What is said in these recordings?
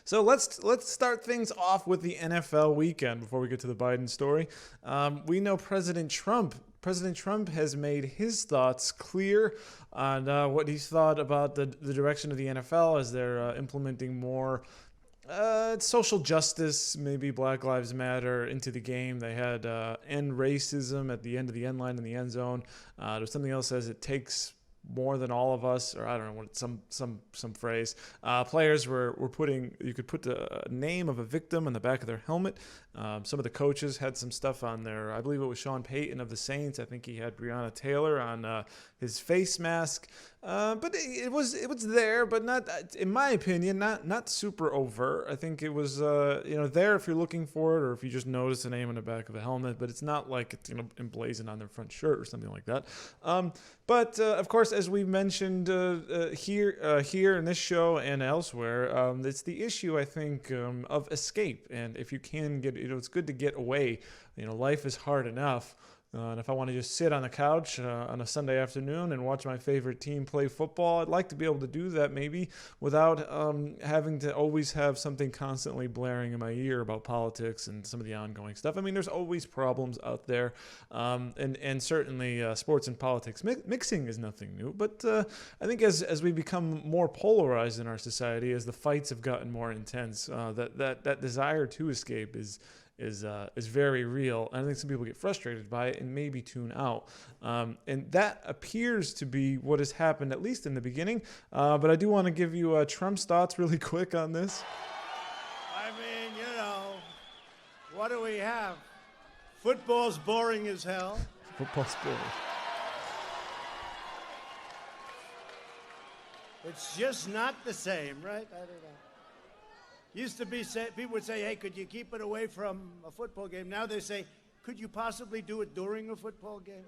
So let's start things off with the NFL weekend before we get to the Biden story. We know President Trump has made his thoughts clear on what he thought about the direction of the NFL as they're implementing more social justice, maybe Black Lives Matter into the game. They had end racism at the end of the end line in the end zone. There's something else that says it takes more than all of us, or I don't know what some phrase. Players were putting, you could put the name of a victim on the back of their helmet. Some of the coaches had some stuff on there. I believe it was Sean Payton of the Saints. I think he had Breonna Taylor on his face mask. But it was there, but not, in my opinion, not super overt. I think it was there if you're looking for it, or if you just notice the name on the back of a helmet. But it's not like it's emblazoned on their front shirt or something like that. But of course, as we mentioned here in this show and elsewhere, it's the issue, I think, of escape. And if you can get, it's good to get away. Life is hard enough. And if I want to just sit on the couch on a Sunday afternoon and watch my favorite team play football, I'd like to be able to do that maybe without having to always have something constantly blaring in my ear about politics and some of the ongoing stuff. I mean, there's always problems out there, and certainly sports and politics mixing is nothing new. But I think as we become more polarized in our society, as the fights have gotten more intense, that desire to escape is very real. And I think some people get frustrated by it and maybe tune out. And that appears to be what has happened, at least in the beginning. But I do want to give you Trump's thoughts really quick on this. I mean, what do we have? Football's boring as hell. Football's boring. It's just not the same, right? I don't know. Used to be, people would say, hey, could you keep it away from a football game? Now they say, could you possibly do it during a football game?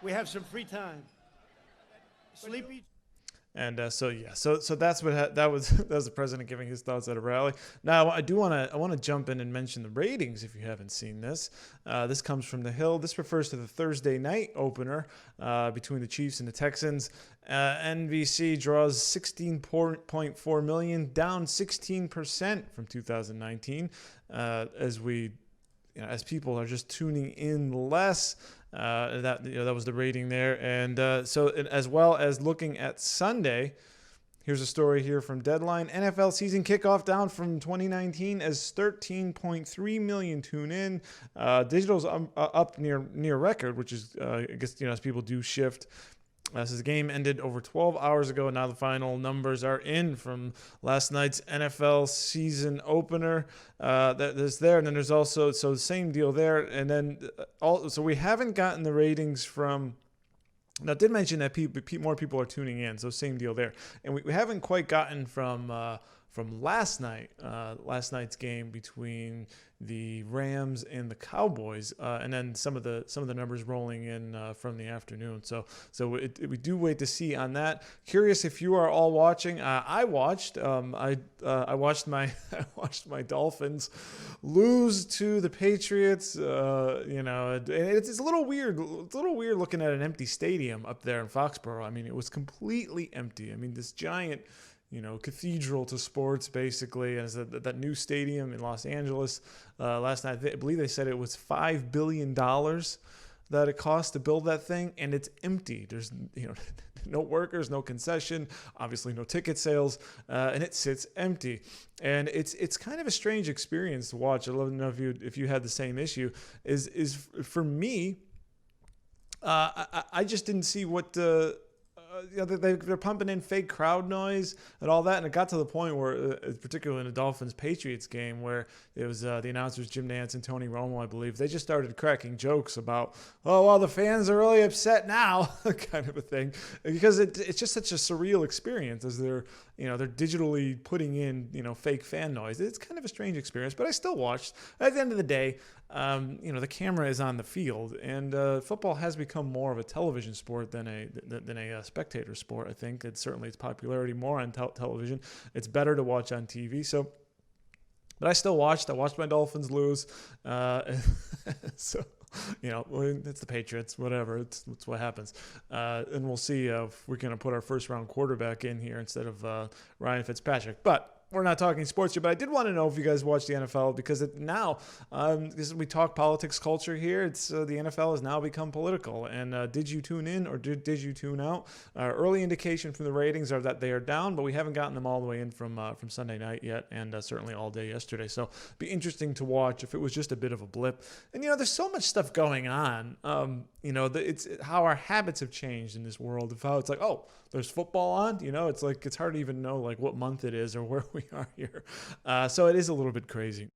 We have some free time. Sleepy. And so that's what that was the president giving his thoughts at a rally. Now I want to jump in and mention the ratings if you haven't seen this. This comes from The Hill. This refers to the Thursday night opener between the Chiefs and the Texans. NBC draws 16.4 million, down 16% from 2019, as people are just tuning in less. That was the rating there, and as well as looking at Sunday, here's a story here from Deadline. NFL season kickoff down from 2019 as 13.3 million tune in. Digital's up near record, which is I guess as people do shift. So the game ended over 12 hours ago, and now the final numbers are in from last night's NFL season opener. There's there, and then there's also the same deal there, and then so we haven't gotten the ratings from. Now, I did mention that more people are tuning in, so same deal there, and we haven't quite gotten from last night's game between the Rams and the Cowboys, and then some of the numbers rolling in from the afternoon. So we do wait to see on that. Curious if you are all watching. I watched. I watched my Dolphins lose to the Patriots. It's a little weird. It's a little weird looking at an empty stadium up there in Foxborough. I mean, it was completely empty. I mean, this giant cathedral to sports, basically, as that new stadium in Los Angeles. Last night, I believe they said it was $5 billion that it cost to build that thing, and it's empty. There's no workers, no concession, obviously no ticket sales, and it sits empty. And it's kind of a strange experience to watch. I'd love to know if you had the same issue. Is for me, I just didn't see what the. They're pumping in fake crowd noise and all that, and it got to the point where, particularly in the Dolphins-Patriots game, where it was the announcers Jim Nantz and Tony Romo, I believe, they just started cracking jokes about, oh, well, the fans are really upset now, kind of a thing, because it's just such a surreal experience as they're digitally putting in fake fan noise. It's kind of a strange experience, but I still watched. At the end of the day, the camera is on the field, and football has become more of a television sport than a spectator sport. I think it's certainly its popularity more on television. It's better to watch on TV. So, but I still watched. I watched my Dolphins lose. So, it's the Patriots. Whatever. It's what happens. And we'll see if we're going to put our first round quarterback in here instead of Ryan Fitzpatrick. But we're not talking sports here, but I did want to know if you guys watch the NFL because now, because we talk politics culture here, it's the NFL has now become political. And did you tune in or did you tune out? Early indication from the ratings are that they are down, but we haven't gotten them all the way in from Sunday night yet, and certainly all day yesterday. So it'd be interesting to watch if it was just a bit of a blip. And there's so much stuff going on. It's how our habits have changed in this world of how it's like, oh, there's football on. It's like it's hard to even know like what month it is or where we are here. So it is a little bit crazy.